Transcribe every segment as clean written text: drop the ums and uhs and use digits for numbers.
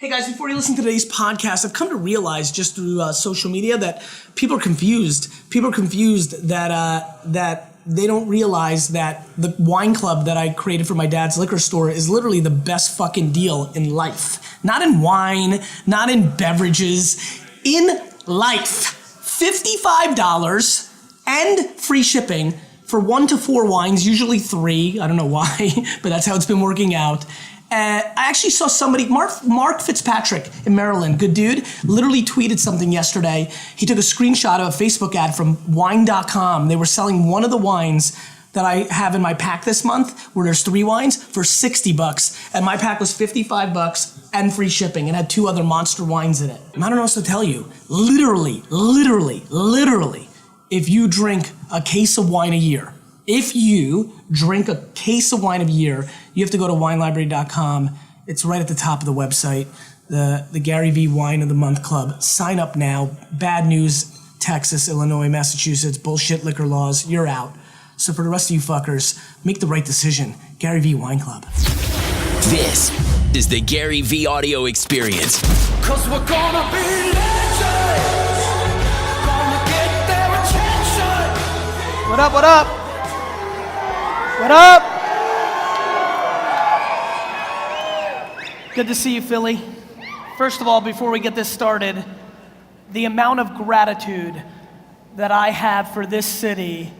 Hey guys, before you listen to today's podcast, I've come to realize just through social media that people are confused. People are confused that they don't realize that the wine club that I created for my dad's liquor store is literally the best fucking deal in life. Not in wine, not in beverages, in life. $55 and free shipping for 1 to 4 wines, usually 3. I don't know why, but that's how it's been working out. I actually saw somebody, Mark Fitzpatrick in Maryland, good dude, literally tweeted something yesterday. He took a screenshot of a Facebook ad from wine.com. They were selling one of the wines that I have in my pack this month, where there's 3 wines, for $60. And my pack was $55 and free shipping. It had 2 other monster wines in it. I don't know what else to tell you. Literally, if you drink a case of wine a year, if you drink a case of wine a year, you have to go to winelibrary.com. It's right at the top of the website, the GaryVee Wine of the Month Club. Sign up now. Bad news, Texas, Illinois, Massachusetts, bullshit liquor laws, you're out. So for the rest of you fuckers, make the right decision. GaryVee Wine Club. This is the GaryVee audio experience. 'Cause we're gonna be legends. Gonna get their attention. What up, what up? What up? Good to see you, Philly. First of all, before we get this started, the amount of gratitude that I have for this city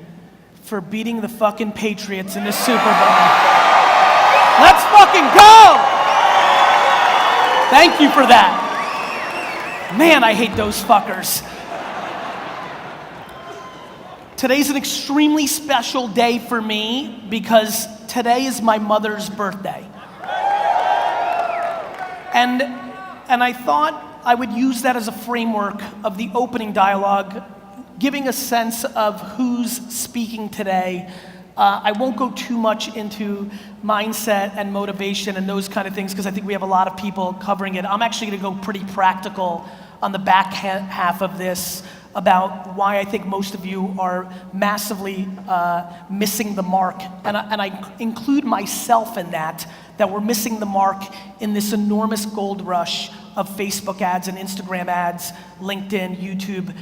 for beating the fucking Patriots in this Super Bowl. Let's fucking go! Thank you for that. Man, I hate those fuckers. Today's an extremely special day for me because today is my mother's birthday. And I thought I would use that as a framework of the opening dialogue, giving a sense of who's speaking today. I won't go too much into mindset and motivation and those kind of things because I think we have a lot of people covering it. I'm actually gonna go pretty practical on the back half of this about why I think most of you are massively missing the mark. And I include myself in that we're missing the mark in this enormous gold rush of Facebook ads and Instagram ads, LinkedIn, YouTube.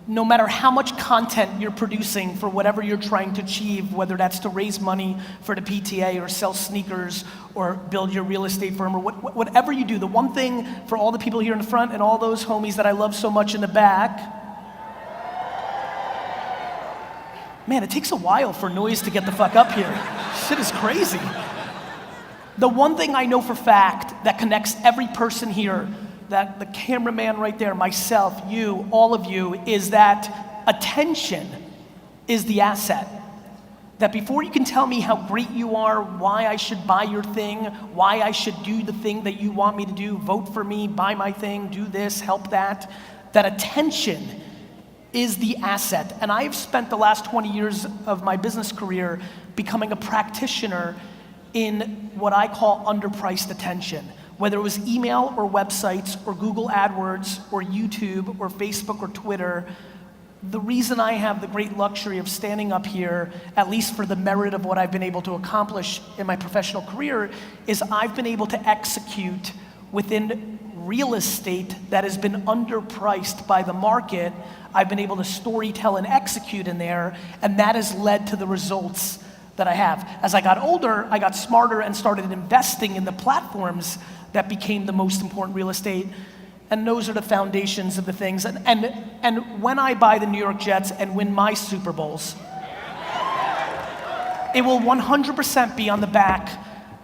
No matter how much content you're producing for whatever you're trying to achieve, whether that's to raise money for the PTA or sell sneakers or build your real estate firm or whatever you do, the one thing for all the people here in the front and all those homies that I love so much in the back, man, it takes a while for noise to get the fuck up here. Shit is crazy. The one thing I know for fact that connects every person here, that the cameraman right there, myself, you, all of you, is that attention is the asset. That before you can tell me how great you are, why I should buy your thing, why I should do the thing that you want me to do, vote for me, buy my thing, do this, help that attention is the asset. And I've spent the last 20 years of my business career becoming a practitioner in what I call underpriced attention. Whether it was email or websites or Google AdWords or YouTube or Facebook or Twitter, the reason I have the great luxury of standing up here, at least for the merit of what I've been able to accomplish in my professional career, is I've been able to execute within real estate that has been underpriced by the market. I've been able to storytell and execute in there, and that has led to the results that I have. As I got older, I got smarter and started investing in the platforms that became the most important real estate, and those are the foundations of the things. And when I buy the New York Jets and win my Super Bowls, it will 100% be on the back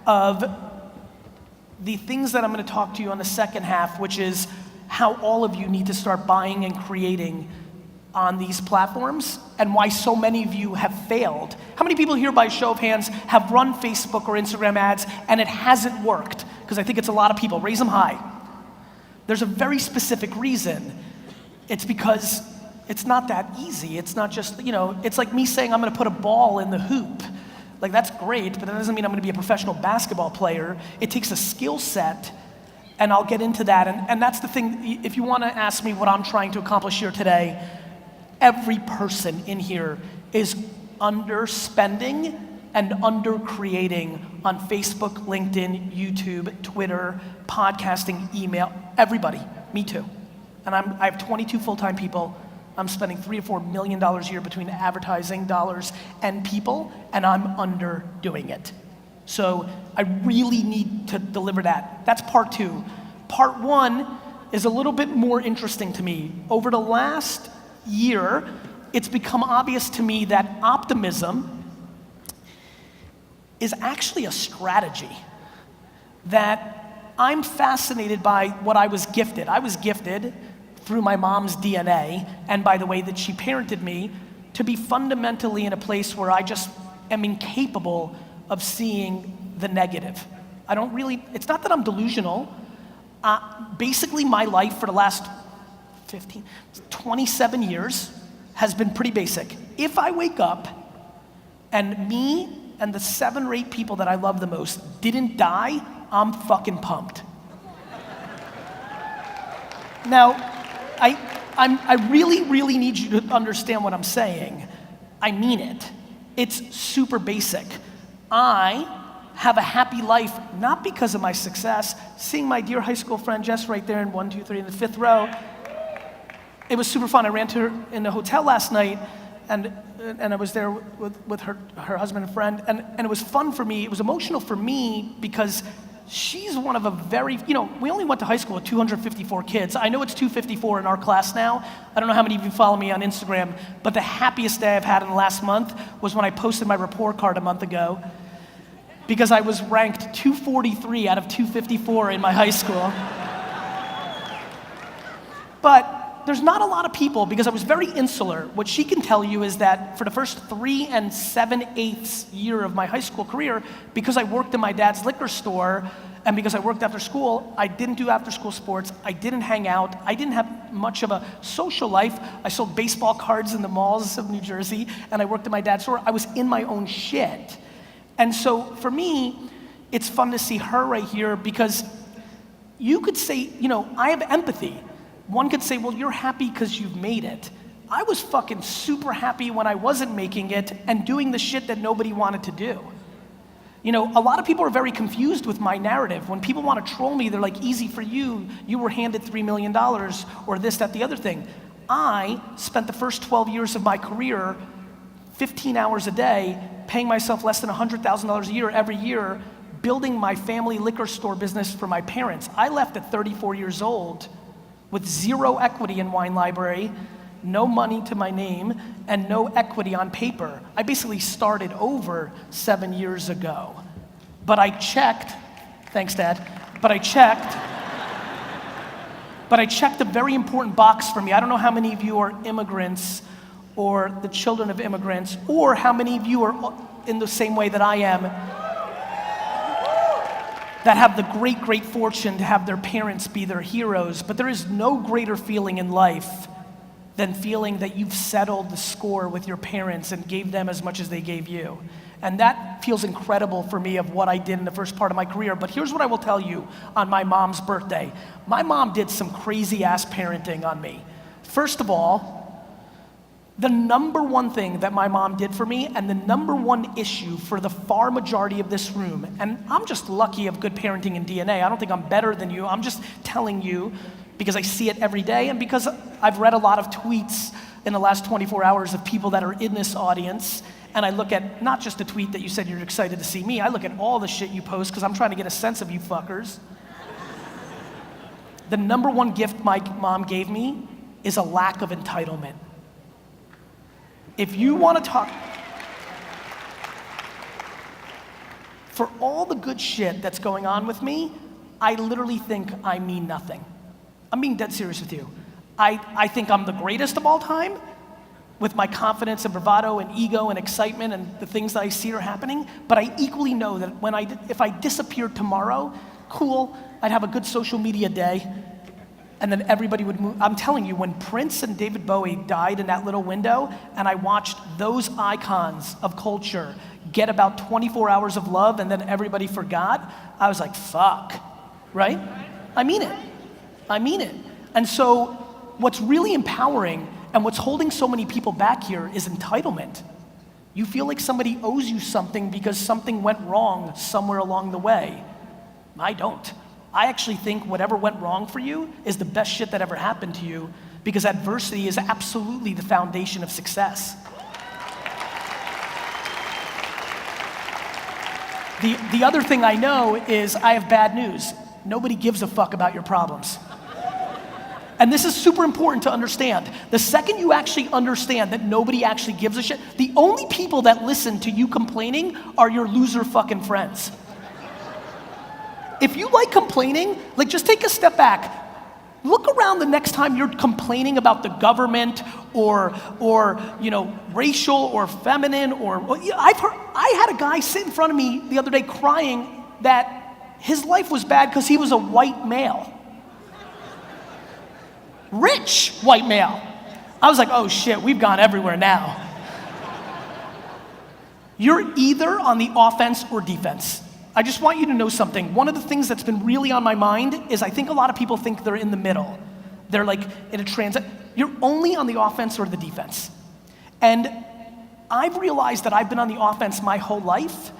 of the things that I'm gonna talk to you on the second half, which is how all of you need to start buying and creating on these platforms and why so many of you have failed. How many people here, by show of hands, have run Facebook or Instagram ads and it hasn't worked? Because I think it's a lot of people. Raise them high. There's a very specific reason. It's because it's not that easy. It's not just, it's like me saying I'm gonna put a ball in the hoop. Like, that's great, but that doesn't mean I'm gonna be a professional basketball player. It takes a skill set, and I'll get into that. And that's the thing, if you wanna ask me what I'm trying to accomplish here today, every person in here is underspending and under creating on Facebook, LinkedIn, YouTube, Twitter, podcasting, email, everybody, me too. And I have 22 full-time people. I'm spending $3 or $4 million a year between advertising dollars and people, and I'm underdoing it. So I really need to deliver that. That's part two. Part one is a little bit more interesting to me. Over the last year, it's become obvious to me that optimism is actually a strategy. That I'm fascinated by what I was gifted. I was gifted through my mom's DNA, and by the way that she parented me, to be fundamentally in a place where I just am incapable of seeing the negative. It's not that I'm delusional. Basically my life for the last 27 years has been pretty basic. If I wake up and me and the 7 or 8 people that I love the most didn't die, I'm fucking pumped. Now, I really, really need you to understand what I'm saying. I mean it. It's super basic. I have a happy life, not because of my success. Seeing my dear high school friend Jess right there in 1, 2, 3 in the 5th row, it was super fun. I ran to her in the hotel last night, and I was there with her husband and friend, and it was fun for me. It was emotional for me because she's one of a very, we only went to high school with 254 kids. I know it's 254 in our class now. I don't know how many of you follow me on Instagram, but the happiest day I've had in the last month was when I posted my report card a month ago, because I was ranked 243 out of 254 in my high school. But there's not a lot of people, because I was very insular. What she can tell you is that for the first 3 7/8 year of my high school career, because I worked in my dad's liquor store and because I worked after school, I didn't do after school sports, I didn't hang out, I didn't have much of a social life. I sold baseball cards in the malls of New Jersey, and I worked in my dad's store. I was in my own shit. And so for me, it's fun to see her right here, because you could say, I have empathy. One could say, well, you're happy because you've made it. I was fucking super happy when I wasn't making it and doing the shit that nobody wanted to do. A lot of people are very confused with my narrative. When people want to troll me, they're like, easy for you. You were handed $3 million or this, that, the other thing. I spent the first 12 years of my career 15 hours a day, paying myself less than $100,000 a year every year, building my family liquor store business for my parents. I left at 34 years old with 0 equity in Wine Library, no money to my name, and no equity on paper. I basically started over 7 years ago. But I checked, thanks Dad, but I checked a very important box for me. I don't know how many of you are immigrants or the children of immigrants, or how many of you are in the same way that I am, that have the great, great fortune to have their parents be their heroes. But there is no greater feeling in life than feeling that you've settled the score with your parents and gave them as much as they gave you. And that feels incredible for me of what I did in the first part of my career. But here's what I will tell you on my mom's birthday. My mom did some crazy ass parenting on me. First of all, the number one thing that my mom did for me, and the number one issue for the far majority of this room, and I'm just lucky of good parenting and DNA. I don't think I'm better than you. I'm just telling you because I see it every day, and because I've read a lot of tweets in the last 24 hours of people that are in this audience, and I look at not just a tweet that you said you're excited to see me, I look at all the shit you post because I'm trying to get a sense of you fuckers. The number one gift my mom gave me is a lack of entitlement. If you want to talk, for all the good shit that's going on with me, I literally think I mean nothing. I'm being dead serious with you. I think I'm the greatest of all time with my confidence and bravado and ego and excitement and the things that I see are happening, but I equally know that if I disappeared tomorrow, cool, I'd have a good social media day, and then everybody would move. I'm telling you, when Prince and David Bowie died in that little window, and I watched those icons of culture get about 24 hours of love and then everybody forgot, I was like, fuck, right? I mean it. And so what's really empowering and what's holding so many people back here is entitlement. You feel like somebody owes you something because something went wrong somewhere along the way. I don't. I actually think whatever went wrong for you is the best shit that ever happened to you, because adversity is absolutely the foundation of success. The other thing I know is I have bad news. Nobody gives a fuck about your problems. And this is super important to understand. The second you actually understand that nobody actually gives a shit, the only people that listen to you complaining are your loser fucking friends. If you like complaining, like, just take a step back. Look around the next time you're complaining about the government or you know, racial or feminine or, I had a guy sit in front of me the other day crying that his life was bad because he was a white male. Rich white male. I was like, oh shit, we've gone everywhere now. You're either on the offense or defense. I just want you to know something. One of the things that's been really on my mind is I think a lot of people think they're in the middle. They're like in a transit. You're only on the offense or the defense. And I've realized that I've been on the offense my whole life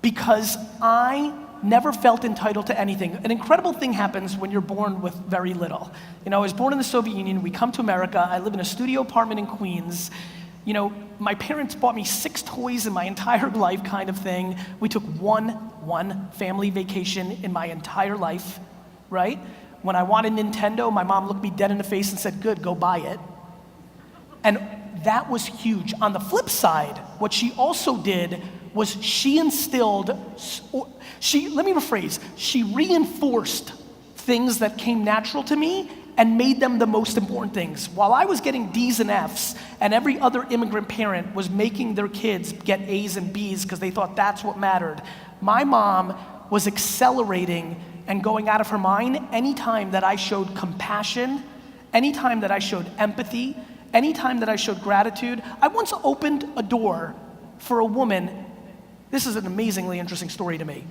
because I never felt entitled to anything. An incredible thing happens when you're born with very little. You know, I was born in the Soviet Union. We come to America. I live in a studio apartment in Queens. You know, my parents bought me 6 toys in my entire life, kind of thing. We took one family vacation in my entire life, right? When I wanted Nintendo, my mom looked me dead in the face and said, good, go buy it. And that was huge. On the flip side, what she also did was she reinforced things that came natural to me and made them the most important things. While I was getting D's and F's, and every other immigrant parent was making their kids get A's and B's because they thought that's what mattered, my mom was accelerating and going out of her mind anytime that I showed compassion, anytime that I showed empathy, anytime that I showed gratitude. I once opened a door for a woman. This is an amazingly interesting story to me.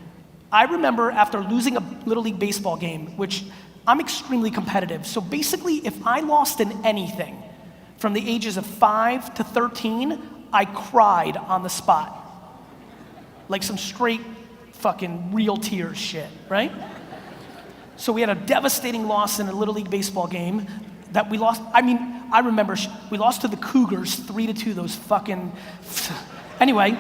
I remember after losing a Little League baseball game, which I'm extremely competitive. So basically, if I lost in anything from the ages of 5 to 13, I cried on the spot. Like some straight fucking real tears shit, right? So we had a devastating loss in a Little League baseball game that we lost. I mean, I remember we lost to the Cougars 3-2, those fucking, anyway.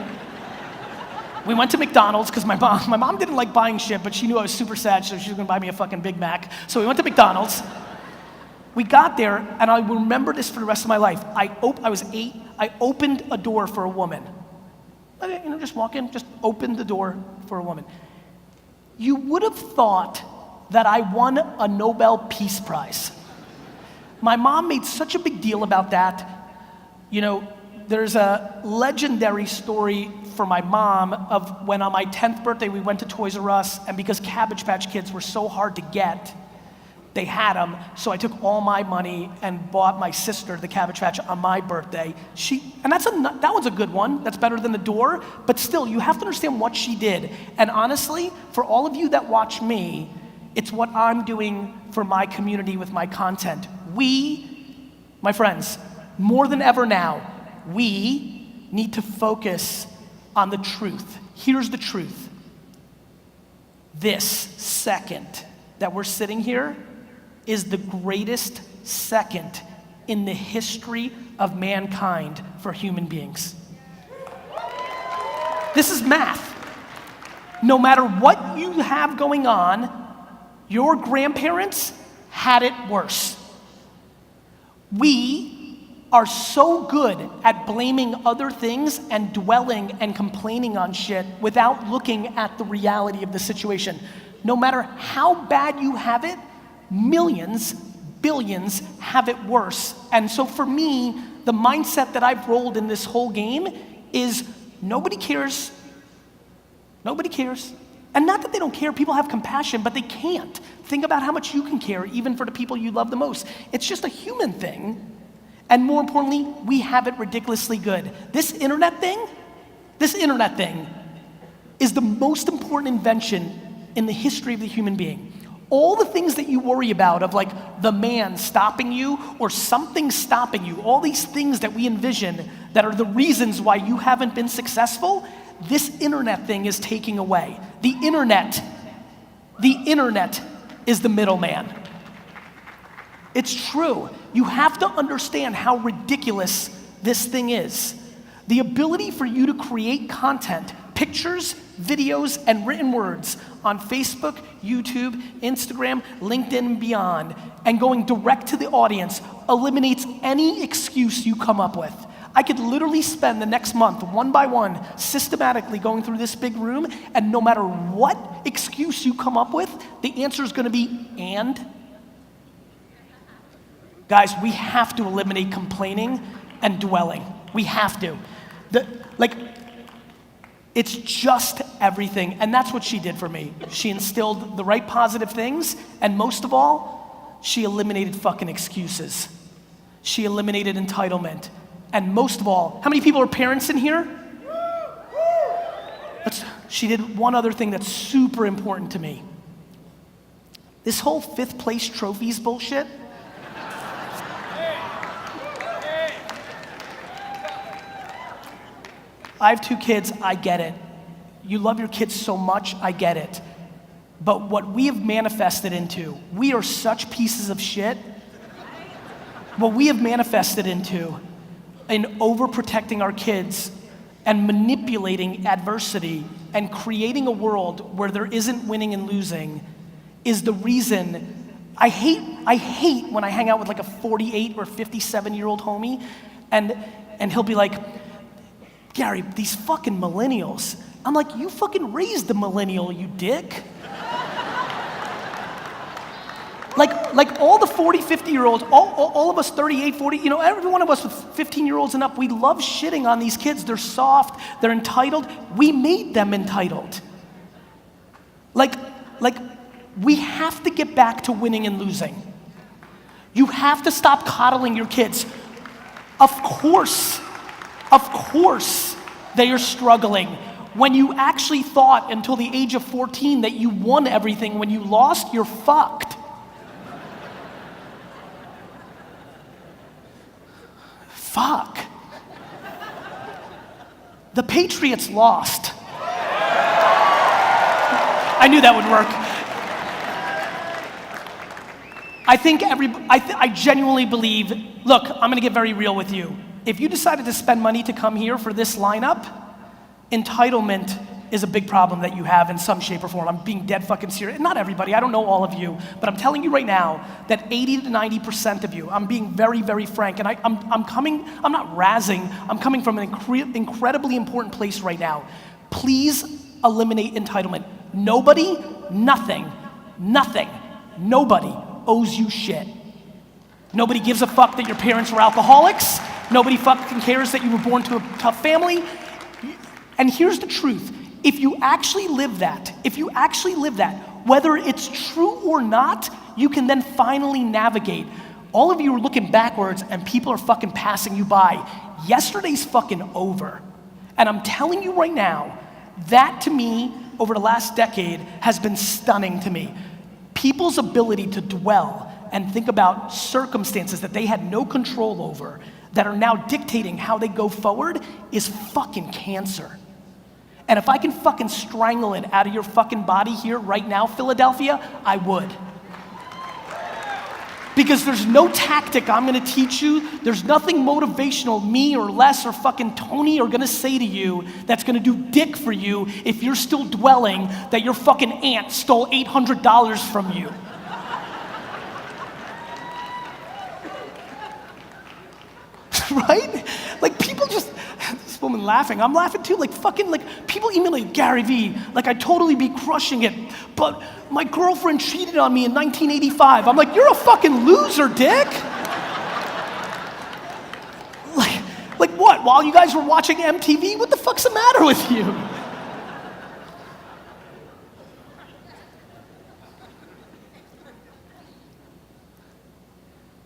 We went to McDonald's because my mom didn't like buying shit, but she knew I was super sad, so she was gonna buy me a fucking Big Mac. So we went to McDonald's. We got there, and I will remember this for the rest of my life. I was 8. I opened a door for a woman. You know, just walk in, just opened the door for a woman. You would have thought that I won a Nobel Peace Prize. My mom made such a big deal about that. You know, there's a legendary story for my mom of when on my 10th birthday we went to Toys R Us, and because Cabbage Patch Kids were so hard to get, they had them, so I took all my money and bought my sister the Cabbage Patch on my birthday. And that one's a good one. That's better than the door, but still, you have to understand what she did. And honestly, for all of you that watch me, it's what I'm doing for my community with my content. We, my friends, more than ever now, we need to focus on the truth. Here's the truth. This second that we're sitting here is the greatest second in the history of mankind for human beings. This is math. No matter what you have going on, your grandparents had it worse. We are so good at blaming other things and dwelling and complaining on shit without looking at the reality of the situation. No matter how bad you have it, millions, billions have it worse. And so for me, the mindset that I've rolled in this whole game is nobody cares. Nobody cares. And not that they don't care, people have compassion, but they can't. Think about how much you can care, even for the people you love the most. It's just a human thing. And more importantly, we have it ridiculously good. This internet thing is the most important invention in the history of the human being. All the things that you worry about of like the man stopping you or something stopping you, all these things that we envision that are the reasons why you haven't been successful, this internet thing is taking away. The internet is the middleman. It's true. You have to understand how ridiculous this thing is. The ability for you to create content, pictures, videos, and written words on Facebook, YouTube, Instagram, LinkedIn, and beyond, and going direct to the audience eliminates any excuse you come up with. I could literally spend the next month, one by one, systematically going through this big room, and no matter what excuse you come up with, the answer is gonna be, and? Guys, we have to eliminate complaining and dwelling. We have to. It's just everything, and that's what she did for me. She instilled the right positive things, and most of all, she eliminated fucking excuses. She eliminated entitlement. And most of all, how many people are parents in here? She did one other thing that's super important to me. This whole 5th place trophies bullshit. I have 2 kids, I get it. You love your kids so much, I get it. But what we have manifested into, we are such pieces of shit. What we have manifested into in overprotecting our kids and manipulating adversity and creating a world where there isn't winning and losing is the reason I hate when I hang out with like a 48 or 57-year-old homie and he'll be like, Gary, these fucking millennials. I'm like, you fucking raised the millennial, you dick. Like all the 40, 50-year-olds, all of us 38, 40, you know, every one of us with 15-year-olds and up, we love shitting on these kids. They're soft, they're entitled. We made them entitled. Like we have to get back to winning and losing. You have to stop coddling your kids. Of course, they are struggling. When you actually thought until the age of 14 that you won everything, when you lost, you're fucked. Fuck. The Patriots lost. I knew that would work. I genuinely believe, look, I'm gonna get very real with you. If you decided to spend money to come here for this lineup, entitlement is a big problem that you have in some shape or form. I'm being dead fucking serious. Not everybody, I don't know all of you, but I'm telling you right now that 80 to 90% of you, I'm being very, very frank, and I'm not razzing, I'm coming from an incredibly important place right now. Please eliminate entitlement. Nobody, nothing, nobody owes you shit. Nobody gives a fuck that your parents were alcoholics. Nobody fucking cares that you were born to a tough family. And here's the truth. If you actually live that, whether it's true or not, you can then finally navigate. All of you are looking backwards and people are fucking passing you by. Yesterday's fucking over. And I'm telling you right now, that to me, over the last decade, has been stunning to me. People's ability to dwell and think about circumstances that they had no control over, that are now dictating how they go forward, is fucking cancer. And if I can fucking strangle it out of your fucking body here right now, Philadelphia, I would. Because there's no tactic I'm gonna teach you, there's nothing motivational me or Les or fucking Tony are gonna say to you that's gonna do dick for you if you're still dwelling that your fucking aunt stole $800 from you. Right? Like people just, this woman laughing, I'm laughing too, like fucking like people email like GaryVee, like I'd totally be crushing it, but my girlfriend cheated on me in 1985. I'm like, you're a fucking loser, dick. Like what, while you guys were watching MTV? What the fuck's the matter with you?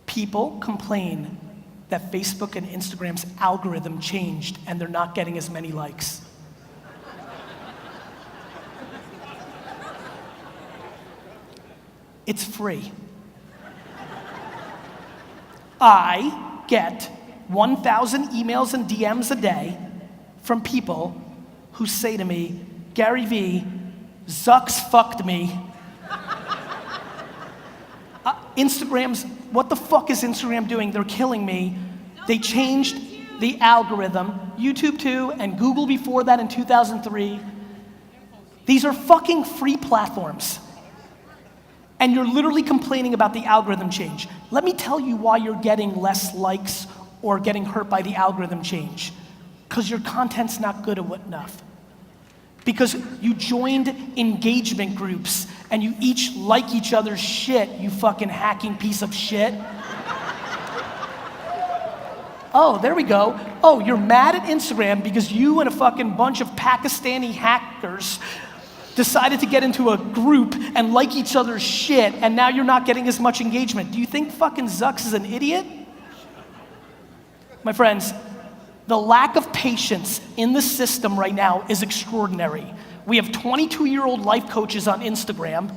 People complain that Facebook and Instagram's algorithm changed and they're not getting as many likes. It's free. I get 1,000 emails and DMs a day from people who say to me, Gary V, Zuck's fucked me. What the fuck is Instagram doing? They're killing me. They changed the algorithm, YouTube too, and Google before that in 2003. These are fucking free platforms. And you're literally complaining about the algorithm change. Let me tell you why you're getting less likes or getting hurt by the algorithm change. Because your content's not good enough. Because you joined engagement groups and you each like each other's shit, you fucking hacking piece of shit. Oh, there we go. Oh, you're mad at Instagram because you and a fucking bunch of Pakistani hackers decided to get into a group and like each other's shit, and now you're not getting as much engagement. Do you think fucking Zucks is an idiot? My friends, the lack of patience in the system right now is extraordinary. We have 22-year-old life coaches on Instagram.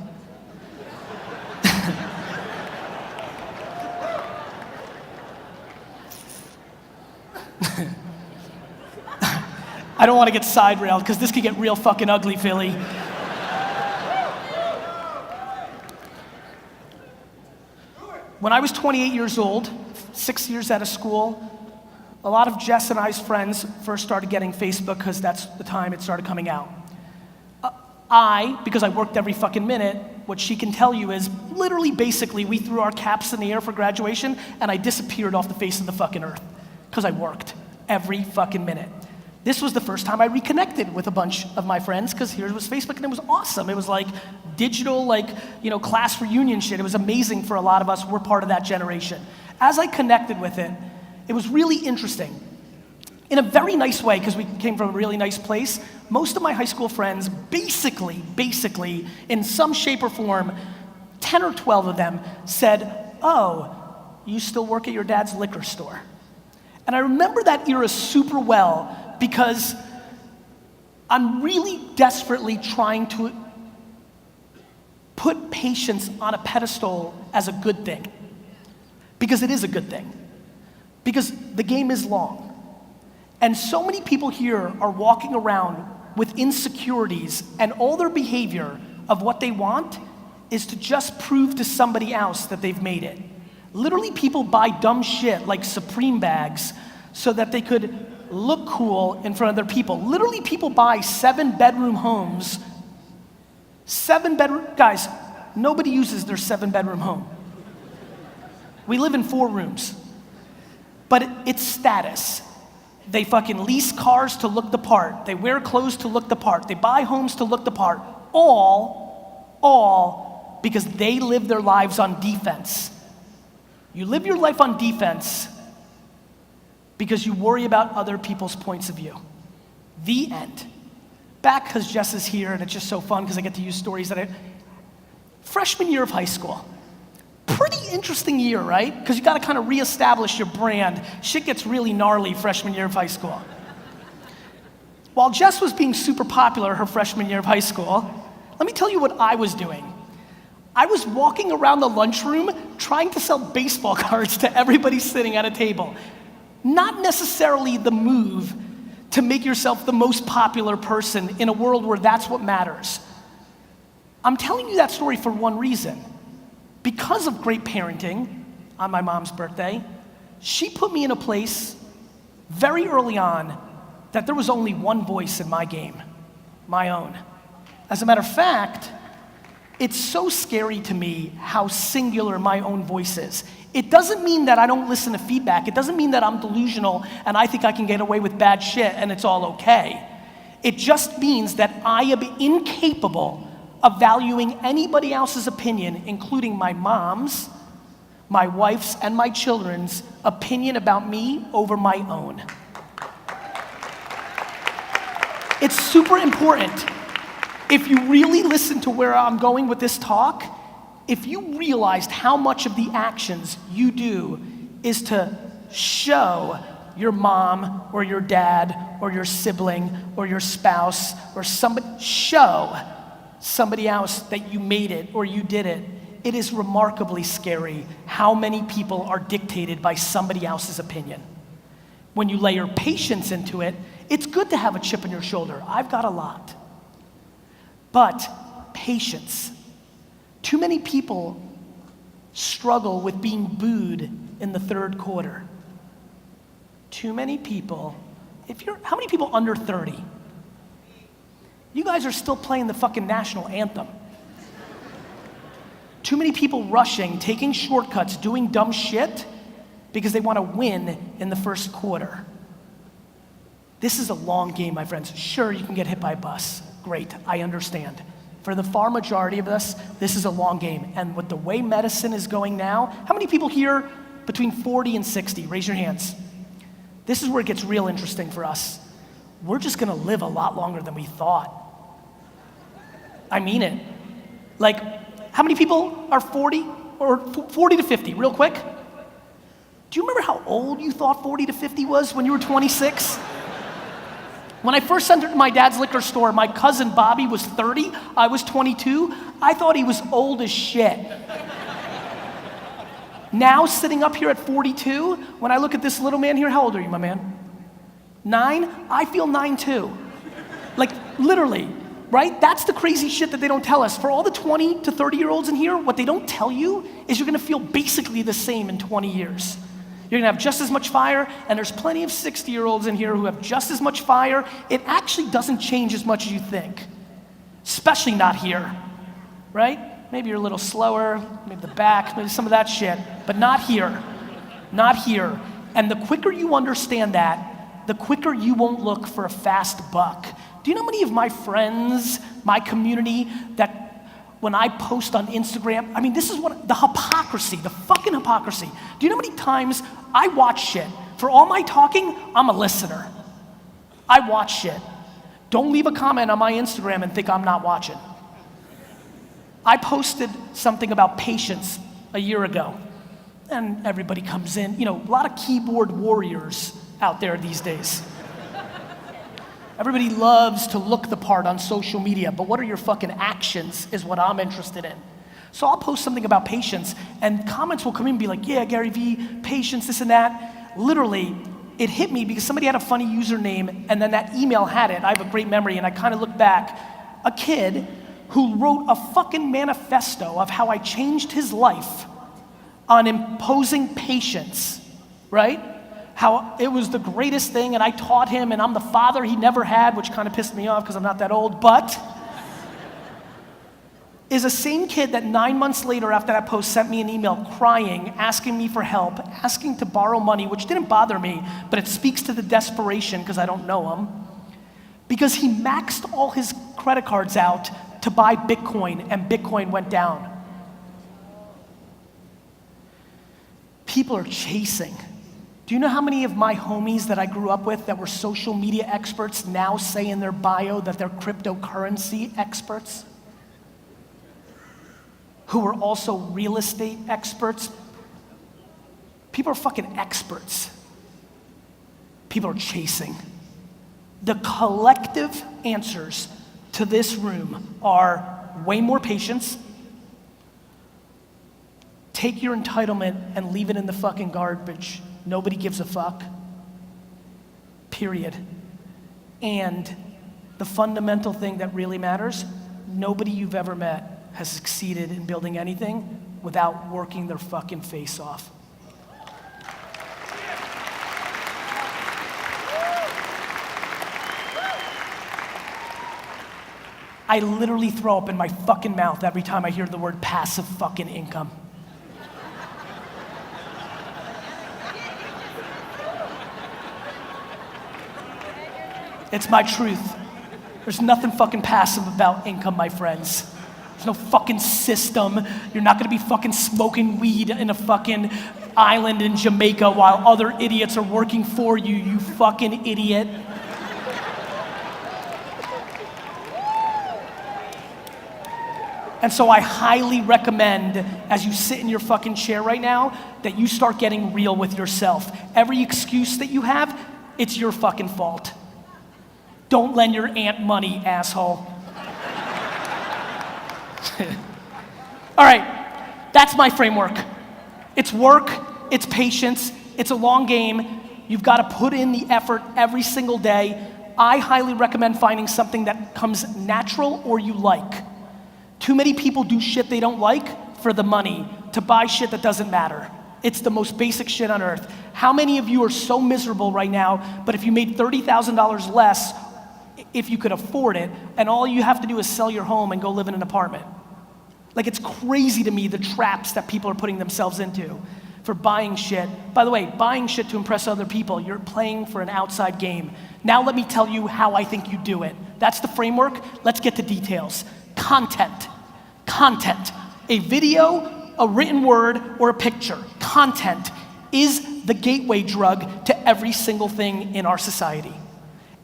I don't want to get side railed because this could get real fucking ugly, Philly. When I was 28 years old, 6 years out of school, a lot of Jess and I's friends first started getting Facebook because that's the time it started coming out. Because I worked every fucking minute, what she can tell you is literally basically we threw our caps in the air for graduation and I disappeared off the face of the fucking earth because I worked every fucking minute. This was the first time I reconnected with a bunch of my friends because here was Facebook and it was awesome. It was like digital, class reunion shit. It was amazing for a lot of us. We're part of that generation. As I connected with it, it was really interesting. In a very nice way, because we came from a really nice place, most of my high school friends basically, in some shape or form, 10 or 12 of them said, oh, you still work at your dad's liquor store. And I remember that era super well because I'm really desperately trying to put patience on a pedestal as a good thing. Because it is a good thing. Because the game is long. And so many people here are walking around with insecurities and all their behavior of what they want is to just prove to somebody else that they've made it. Literally people buy dumb shit like Supreme bags so that they could look cool in front of their people. Literally people buy 7-bedroom homes. Guys, nobody uses their 7-bedroom home. We live in 4 rooms. But it's status. They fucking lease cars to look the part. They wear clothes to look the part. They buy homes to look the part. All because they live their lives on defense. You live your life on defense because you worry about other people's points of view. The end. Back because Jess is here and it's just so fun because I get to use stories freshman year of high school. Pretty interesting year, right? Because you gotta kind of reestablish your brand. Shit gets really gnarly freshman year of high school. While Jess was being super popular her freshman year of high school, let me tell you what I was doing. I was walking around the lunchroom trying to sell baseball cards to everybody sitting at a table. Not necessarily the move to make yourself the most popular person in a world where that's what matters. I'm telling you that story for one reason. Because of great parenting on my mom's birthday, she put me in a place very early on that there was only one voice in my game, my own. As a matter of fact, it's so scary to me how singular my own voice is. It doesn't mean that I don't listen to feedback. It doesn't mean that I'm delusional and I think I can get away with bad shit and it's all okay. It just means that I am incapable of valuing anybody else's opinion, including my mom's, my wife's, and my children's opinion about me over my own. It's super important. If you really listen to where I'm going with this talk, if you realized how much of the actions you do is to show your mom or your dad or your sibling or your spouse or somebody, show somebody else that you made it or you did it, it is remarkably scary how many people are dictated by somebody else's opinion. When you layer patience into it, it's good to have a chip on your shoulder. I've got a lot. But patience. Too many people struggle with being booed in the third quarter. Too many people, how many people under 30? You guys are still playing the fucking national anthem. Too many people rushing, taking shortcuts, doing dumb shit because they want to win in the first quarter. This is a long game, my friends. Sure, you can get hit by a bus. Great, I understand. For the far majority of us, this is a long game. And with the way medicine is going now, how many people here between 40 and 60? Raise your hands. This is where it gets real interesting for us. We're just gonna live a lot longer than we thought. I mean it. Like, how many people are 40 or 40 to 50, real quick? Do you remember how old you thought 40 to 50 was when you were 26? When I first entered my dad's liquor store, my cousin Bobby was 30, I was 22. I thought he was old as shit. Now, sitting up here at 42, when I look at this little man here, how old are you, my man? 9? I feel 9 too. Like, literally, right? That's the crazy shit that they don't tell us. For all the 20 to 30-year-olds in here, what they don't tell you is you're gonna feel basically the same in 20 years. You're gonna have just as much fire, and there's plenty of 60-year-olds in here who have just as much fire. It actually doesn't change as much as you think, especially not here, right? Maybe you're a little slower, maybe the back, maybe some of that shit, but not here, not here. And the quicker you understand that, the quicker you won't look for a fast buck. Do you know many of my friends, my community, that when I post on Instagram, I mean, this is what, the hypocrisy, the fucking hypocrisy. Do you know how many times I watch shit? For all my talking, I'm a listener. I watch shit. Don't leave a comment on my Instagram and think I'm not watching. I posted something about patience a year ago, and everybody comes in. You know, a lot of keyboard warriors out there these days. Everybody loves to look the part on social media, but what are your fucking actions is what I'm interested in. So I'll post something about patience, and comments will come in and be like, yeah, Gary V, patience, this and that. Literally, it hit me because somebody had a funny username, and then that email had it. I have a great memory, and I kind of looked back. A kid who wrote a fucking manifesto of how I changed his life on imposing patience, right? How it was the greatest thing, and I taught him, and I'm the father he never had, which kind of pissed me off because I'm not that old, but is the same kid that 9 months later after that post sent me an email crying, asking me for help, asking to borrow money, which didn't bother me, but it speaks to the desperation because I don't know him, because he maxed all his credit cards out to buy Bitcoin, and Bitcoin went down. People are chasing. Do you know how many of my homies that I grew up with that were social media experts now say in their bio that they're cryptocurrency experts? Who are also real estate experts? People are fucking experts. People are chasing. The collective answers to this room are way more patience, take your entitlement and leave it in the fucking garbage. Nobody gives a fuck, period. And the fundamental thing that really matters, nobody you've ever met has succeeded in building anything without working their fucking face off. I literally throw up in my fucking mouth every time I hear the word passive fucking income. It's my truth. There's nothing fucking passive about income, my friends. There's no fucking system. You're not gonna be fucking smoking weed in a fucking island in Jamaica while other idiots are working for you, you fucking idiot. And so I highly recommend, as you sit in your fucking chair right now, that you start getting real with yourself. Every excuse that you have, it's your fucking fault. Don't lend your aunt money, asshole. All right, That's my framework. It's work, it's patience, it's a long game. You've got to put in the effort every single day. I highly recommend finding something that comes natural or you like. Too many people do shit they don't like for the money, to buy shit that doesn't matter. It's the most basic shit on earth. How many of you are so miserable right now, but if you made $30,000 less, if you could afford it, and all you have to do is sell your home and go live in an apartment? Like, it's crazy to me the traps that people are putting themselves into for buying shit. By the way, buying shit to impress other people, you're playing for an outside game. Now let me tell you how I think you do it. That's the framework. Let's get to details. Content. Content. A video, a written word, or a picture. Content is the gateway drug to every single thing in our society.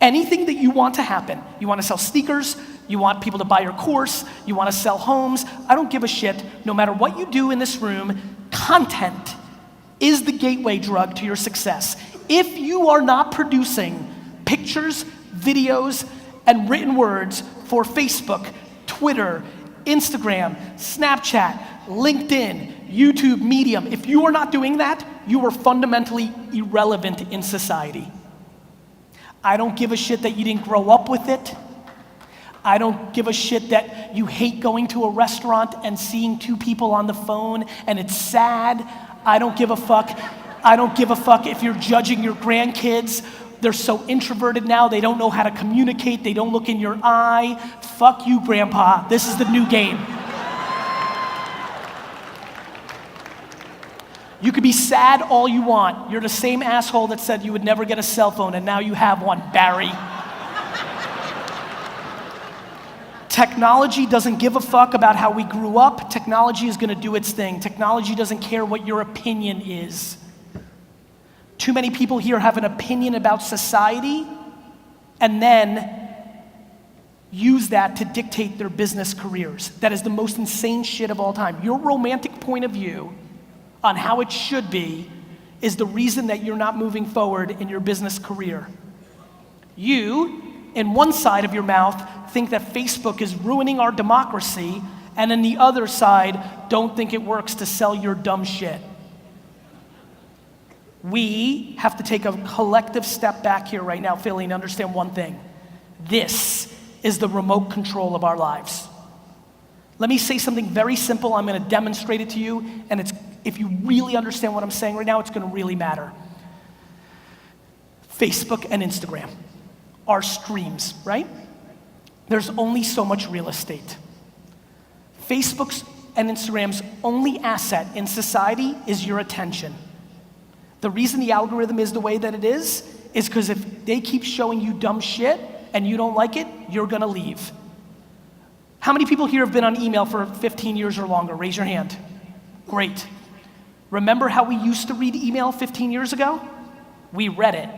Anything that you want to happen, you want to sell sneakers, you want people to buy your course, you want to sell homes, I don't give a shit. No matter what you do in this room, content is the gateway drug to your success. If you are not producing pictures, videos, and written words for Facebook, Twitter, Instagram, Snapchat, LinkedIn, YouTube, Medium, if you are not doing that, you are fundamentally irrelevant in society. I don't give a shit that you didn't grow up with it. I don't give a shit that you hate going to a restaurant and seeing two people on the phone and it's sad. I don't give a fuck. I don't give a fuck if you're judging your grandkids. They're so introverted now, they don't know how to communicate, they don't look in your eye. Fuck you, Grandpa. This is the new game. You could be sad all you want. You're the same asshole that said you would never get a cell phone, and now you have one, Barry. Technology doesn't give a fuck about how we grew up. Technology is gonna do its thing. Technology doesn't care what your opinion is. Too many people here have an opinion about society and then use that to dictate their business careers. That is the most insane shit of all time. Your romantic point of view on how it should be is the reason that you're not moving forward in your business career. You, in one side of your mouth, think that Facebook is ruining our democracy, and in the other side, don't think it works to sell your dumb shit. We have to take a collective step back here right now, Philly, and understand one thing. This is the remote control of our lives. Let me say something very simple. I'm gonna demonstrate it to you, and if you really understand what I'm saying right now, it's gonna really matter. Facebook and Instagram are streams, right? There's only so much real estate. Facebook's and Instagram's only asset in society is your attention. The reason the algorithm is the way that it is because if they keep showing you dumb shit and you don't like it, you're gonna leave. How many people here have been on email for 15 years or longer? Raise your hand. Great. Remember how we used to read email 15 years ago? We read it.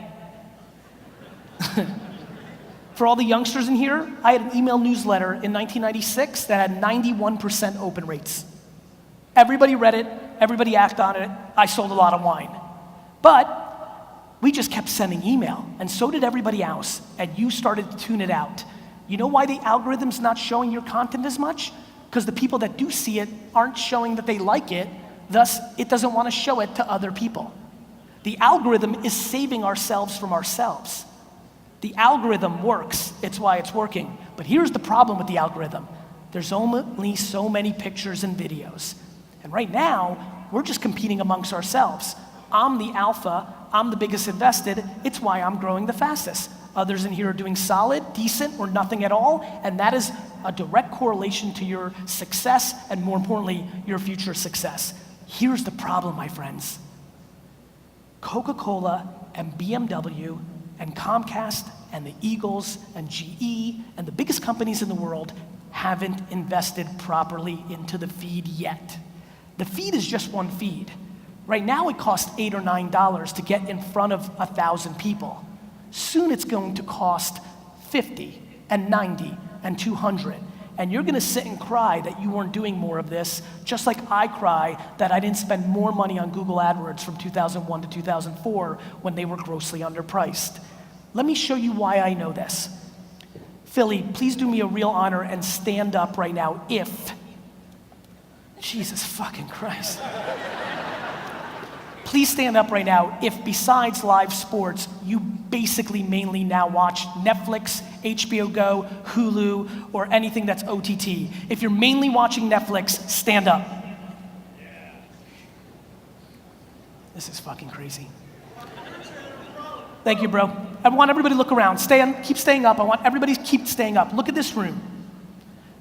For all the youngsters in here, I had an email newsletter in 1996 that had 91% open rates. Everybody read it, everybody acted on it, I sold a lot of wine. But we just kept sending email, and so did everybody else, and you started to tune it out. You know why the algorithm's not showing your content as much? Because the people that do see it aren't showing that they like it, thus it doesn't want to show it to other people. The algorithm is saving ourselves from ourselves. The algorithm works, it's why it's working. But here's the problem with the algorithm. There's only so many pictures and videos. And right now, we're just competing amongst ourselves. I'm the alpha, I'm the biggest invested, it's why I'm growing the fastest. Others in here are doing solid, decent, or nothing at all, and that is a direct correlation to your success, and more importantly, your future success. Here's the problem, my friends. Coca-Cola and BMW and Comcast and the Eagles and GE and the biggest companies in the world haven't invested properly into the feed yet. The feed is just one feed. Right now it costs $8 or $9 to get in front of 1,000 people. Soon it's going to cost 50 and 90 and 200. And you're gonna sit and cry that you weren't doing more of this, just like I cry that I didn't spend more money on Google AdWords from 2001 to 2004 when they were grossly underpriced. Let me show you why I know this. Philly, please do me a real honor and stand up right now if Jesus fucking Christ. Please stand up right now if besides live sports, you basically mainly now watch Netflix, HBO Go, Hulu, or anything that's OTT. If you're mainly watching Netflix, stand up. This is fucking crazy. Thank you, bro. I want everybody to look around. Keep staying up. I want everybody to keep staying up. Look at this room.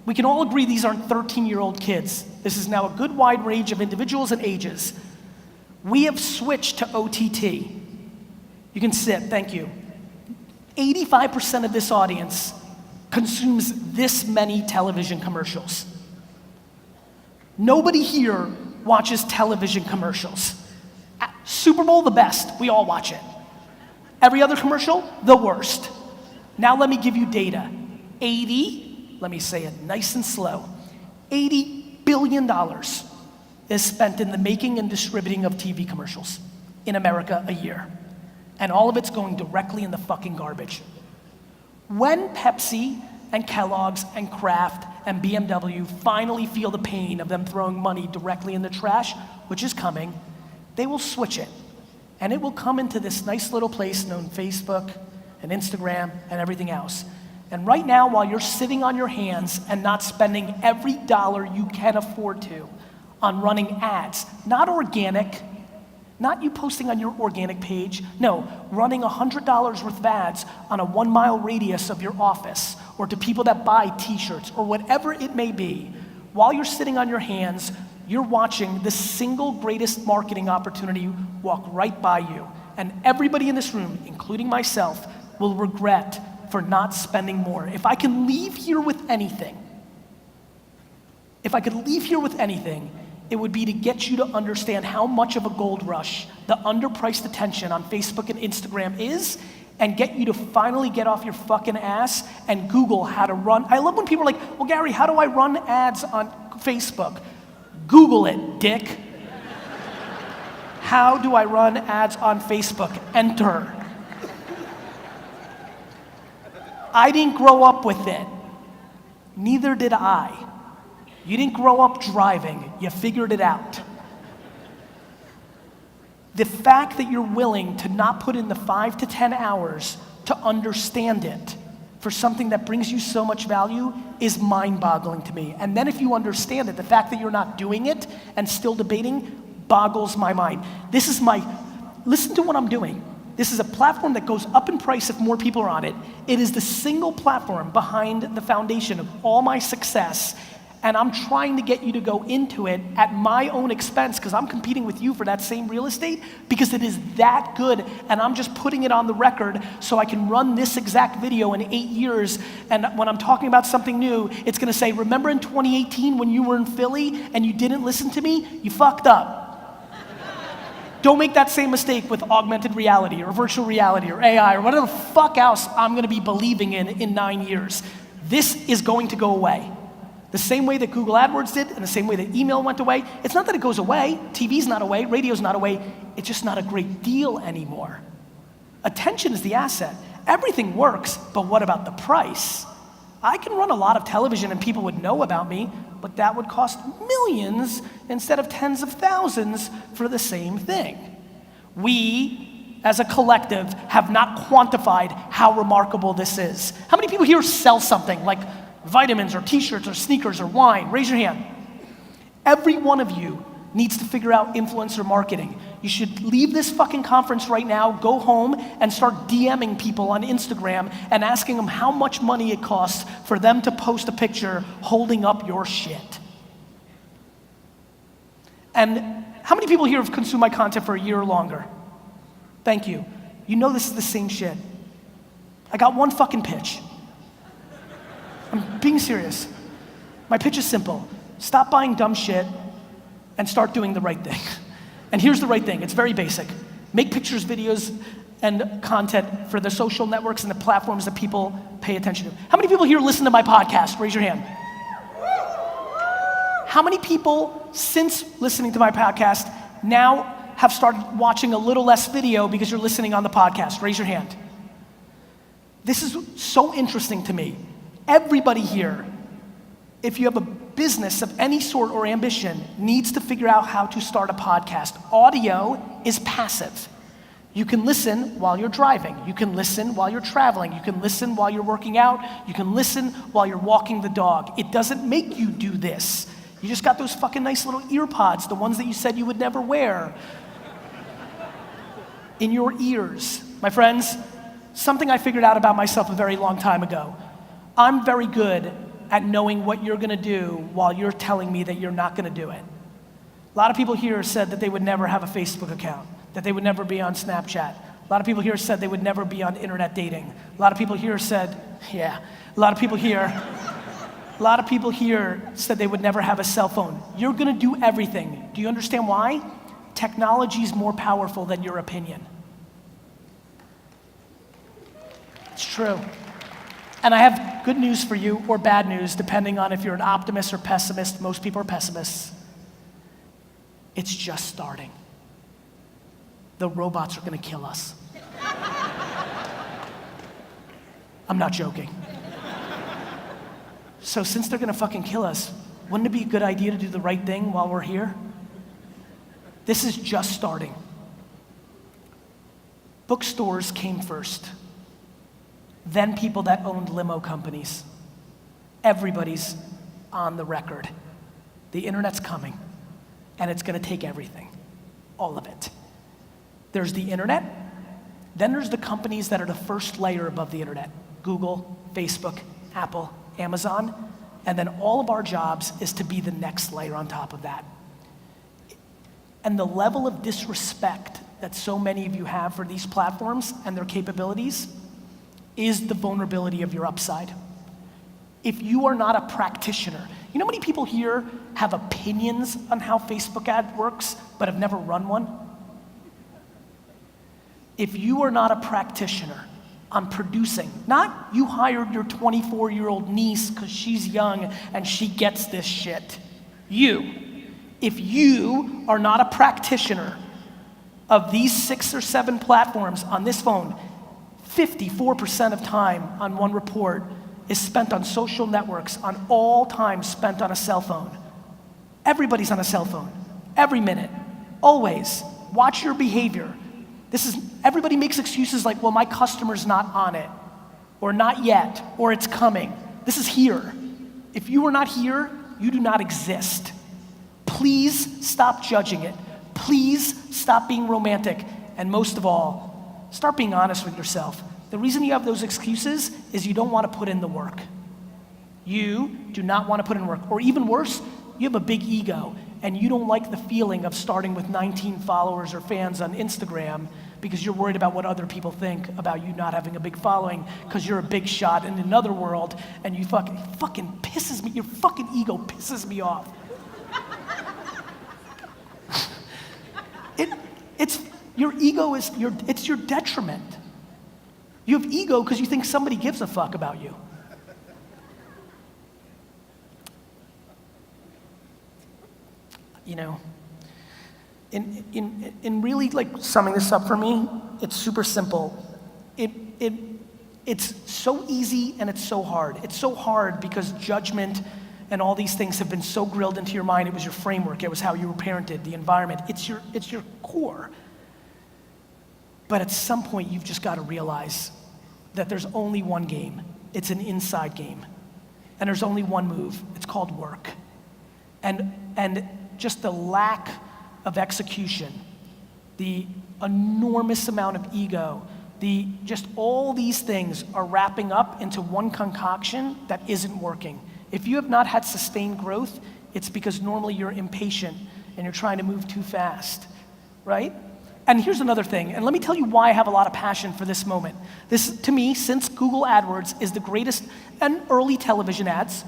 We can all agree these aren't 13-year-old kids. This is now a good wide range of individuals and ages. We have switched to OTT. You can sit, thank you. 85% of this audience consumes this many television commercials. Nobody here watches television commercials. Super Bowl, the best, we all watch it. Every other commercial, the worst. Now let me give you data. Let me say it nice and slow, $80 billion is spent in the making and distributing of TV commercials in America a year. And all of it's going directly in the fucking garbage. When Pepsi and Kellogg's and Kraft and BMW finally feel the pain of them throwing money directly in the trash, which is coming, they will switch it. And it will come into this nice little place known Facebook and Instagram and everything else. And right now, while you're sitting on your hands and not spending every dollar you can afford to on running ads, not organic, not you posting on your organic page, no, running $100 worth of ads on a 1 mile radius of your office or to people that buy t-shirts or whatever it may be, while you're sitting on your hands, you're watching the single greatest marketing opportunity walk right by you. And everybody in this room, including myself, will regret for not spending more. If I can leave here with anything, it would be to get you to understand how much of a gold rush the underpriced attention on Facebook and Instagram is, and get you to finally get off your fucking ass and Google how to run. I love when people are like, well, Gary, how do I run ads on Facebook? Google it, dick. How do I run ads on Facebook? Enter. I didn't grow up with it. Neither did I. You didn't grow up driving. You figured it out. The fact that you're willing to not put in the 5 to 10 hours to understand it for something that brings you so much value is mind-boggling to me. And then if you understand it, the fact that you're not doing it and still debating boggles my mind. Listen to what I'm doing. This is a platform that goes up in price if more people are on it. It is the single platform behind the foundation of all my success. And I'm trying to get you to go into it at my own expense because I'm competing with you for that same real estate because it is that good. And I'm just putting it on the record so I can run this exact video in 8 years. And when I'm talking about something new, it's gonna say, remember in 2018 when you were in Philly and you didn't listen to me? You fucked up. Don't make that same mistake with augmented reality or virtual reality or AI or whatever the fuck else I'm gonna be believing in 9 years. This is going to go away. The same way that Google AdWords did and the same way that email went away. It's not that it goes away. TV's not away, radio's not away. It's just not a great deal anymore. Attention is the asset. Everything works, but what about the price? I can run a lot of television and people would know about me, but that would cost millions instead of tens of thousands for the same thing. We, as a collective, have not quantified how remarkable this is. How many people here sell something like vitamins or t-shirts or sneakers or wine? Raise your hand. Every one of you needs to figure out influencer marketing. You should leave this fucking conference right now, go home and start DMing people on Instagram and asking them how much money it costs for them to post a picture holding up your shit. And how many people here have consumed my content for a year or longer? Thank you. You know this is the same shit. I got one fucking pitch. I'm being serious. My pitch is simple. Stop buying dumb shit and start doing the right thing. And here's the right thing. It's very basic. Make pictures, videos, and content for the social networks and the platforms that people pay attention to. How many people here listen to my podcast? Raise your hand. How many people, since listening to my podcast, now have started watching a little less video because you're listening on the podcast? Raise your hand. This is so interesting to me. Everybody here, if you have a business of any sort or ambition needs to figure out how to start a podcast. Audio is passive. You can listen while you're driving. You can listen while you're traveling. You can listen while you're working out. You can listen while you're walking the dog. It doesn't make you do this. You just got those fucking nice little ear pods, the ones that you said you would never wear, in your ears. My friends, something I figured out about myself a very long time ago. I'm very good at knowing what you're gonna do while you're telling me that you're not gonna do it. A lot of people here said that they would never have a Facebook account, that they would never be on Snapchat. A lot of people here said they would never be on internet dating. A lot of people here said, yeah, a lot of people here said they would never have a cell phone. You're gonna do everything. Do you understand why? Technology is more powerful than your opinion. It's true. And I have good news for you, or bad news, depending on if you're an optimist or pessimist. Most people are pessimists. It's just starting. The robots are gonna kill us. I'm not joking. So since they're gonna fucking kill us, wouldn't it be a good idea to do the right thing while we're here? This is just starting. Bookstores came first. Then people that owned limo companies. Everybody's on the record. The internet's coming, and it's gonna take everything, all of it. There's the internet, then there's the companies that are the first layer above the internet. Google, Facebook, Apple, Amazon, and then all of our jobs is to be the next layer on top of that. And the level of disrespect that so many of you have for these platforms and their capabilities is the vulnerability of your upside. If you are not a practitioner, you know how many people here have opinions on how Facebook ad works, but have never run one? If you are not a practitioner on producing, not you hired your 24-year-old niece because she's young and she gets this shit. If you are not a practitioner of these 6 or 7 platforms on this phone, 54% of time on one report is spent on social networks, on all time spent on a cell phone. Everybody's on a cell phone, every minute, always. Watch your behavior. Everybody makes excuses like, well, my customer's not on it, or not yet, or it's coming. This is here. If you are not here, you do not exist. Please stop judging it. Please stop being romantic. And most of all, start being honest with yourself. The reason you have those excuses is you don't want to put in the work. You do not want to put in work. Or even worse, you have a big ego and you don't like the feeling of starting with 19 followers or fans on Instagram because you're worried about what other people think about you not having a big following because you're a big shot in another world and you fucking pisses me, your fucking ego pisses me off. Your ego is it's your detriment. You have ego because you think somebody gives a fuck about you. You know, in really like summing this up for me, it's super simple. It's so easy and it's so hard. It's so hard because judgment and all these things have been so grilled into your mind. It was your framework. It was how you were parented, the environment. It's your core. But at some point, you've just got to realize that there's only one game. It's an inside game. And there's only one move. It's called work. And just the lack of execution, the enormous amount of ego, just all these things are wrapping up into one concoction that isn't working. If you have not had sustained growth, it's because normally you're impatient and you're trying to move too fast, right? And here's another thing, and let me tell you why I have a lot of passion for this moment. This, to me, since Google AdWords is the greatest, and early television ads,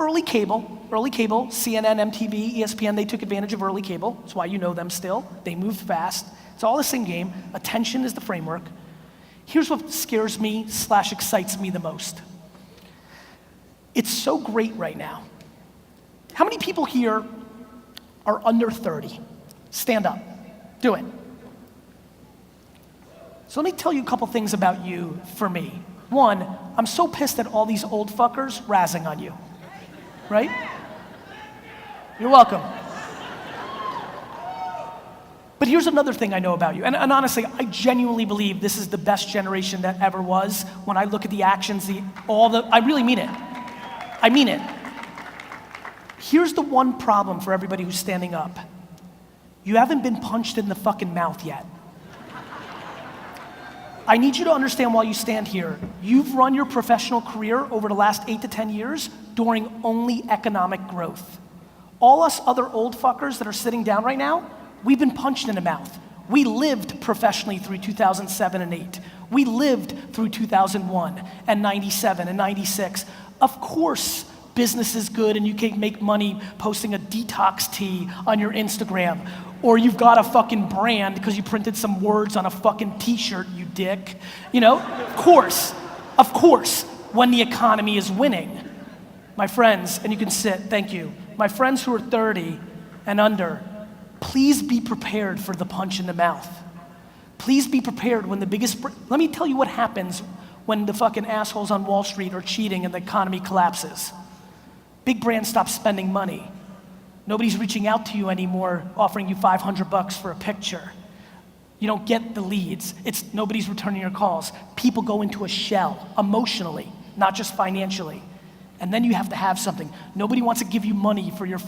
early cable, CNN, MTV, ESPN, they took advantage of early cable. That's why you know them still. They moved fast. It's all the same game. Attention is the framework. Here's what scares me / excites me the most. It's so great right now. How many people here are under 30? Stand up. Do it. So let me tell you a couple things about you for me. One, I'm so pissed at all these old fuckers razzing on you. right? You're welcome. But here's another thing I know about you, and honestly, I genuinely believe this is the best generation that ever was. When I look at the actions, I really mean it. I mean it. Here's the one problem for everybody who's standing up. You haven't been punched in the fucking mouth yet. I need you to understand while you stand here, you've run your professional career over the last 8 to 10 years during only economic growth. All us other old fuckers that are sitting down right now, we've been punched in the mouth. We lived professionally through 2007 and 8. We lived through 2001 and 97 and 96. Of course, business is good and you can make money posting a detox tea on your Instagram, or you've got a fucking brand because you printed some words on a fucking t-shirt, you dick. You know, of course, when the economy is winning. My friends, and you can sit, thank you. My friends who are 30 and under, please be prepared for the punch in the mouth. Please be prepared when let me tell you what happens when the fucking assholes on Wall Street are cheating and the economy collapses. Big brands stop spending money. Nobody's reaching out to you anymore, offering you $500 for a picture. You don't get the leads. Nobody's returning your calls. People go into a shell, emotionally, not just financially. And then you have to have something. Nobody wants to give you money for your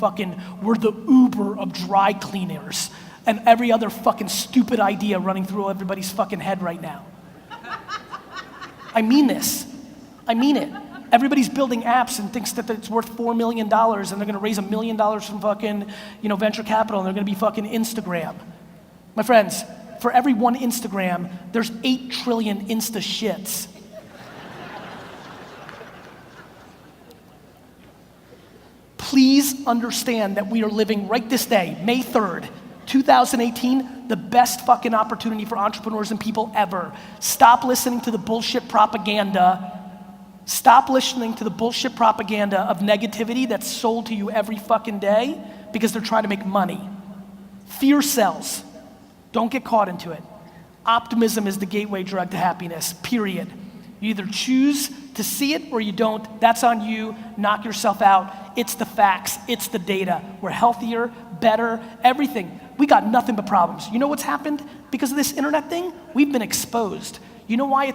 we're the Uber of dry cleaners, and every other fucking stupid idea running through everybody's fucking head right now. I mean this. I mean it. Everybody's building apps and thinks that it's worth $4 million and they're gonna raise $1 million from fucking, venture capital, and they're gonna be fucking Instagram. My friends, for every one Instagram, there's 8 trillion Insta shits. Please understand that we are living right this day, May 3rd, 2018, the best fucking opportunity for entrepreneurs and people ever. Stop listening to the bullshit propaganda. Stop listening to the bullshit propaganda of negativity that's sold to you every fucking day because they're trying to make money. Fear sells. Don't get caught into it. Optimism is the gateway drug to happiness, period. You either choose to see it or you don't. That's on you. Knock yourself out. It's the facts. It's the data. We're healthier, better, everything. We got nothing but problems. You know what's happened? Because of this internet thing, we've been exposed. You know why you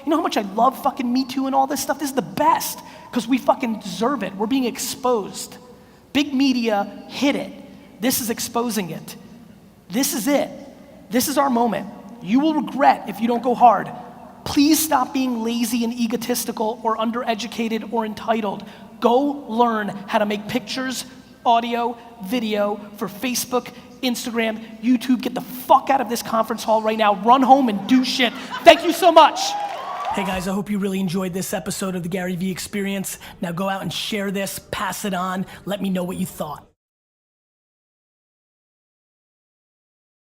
know how much I love fucking Me Too and all this stuff? This is the best, because we fucking deserve it. We're being exposed. Big media hid it. This is exposing it. This is it. This is our moment. You will regret if you don't go hard. Please stop being lazy and egotistical or undereducated or entitled. Go learn how to make pictures, audio, video for Facebook, Instagram, YouTube. Get the fuck out of this conference hall right now. Run home and do shit. Thank you so much. Hey guys, I hope you really enjoyed this episode of the GaryVee Experience. Now go out and share this, pass it on, let me know what you thought.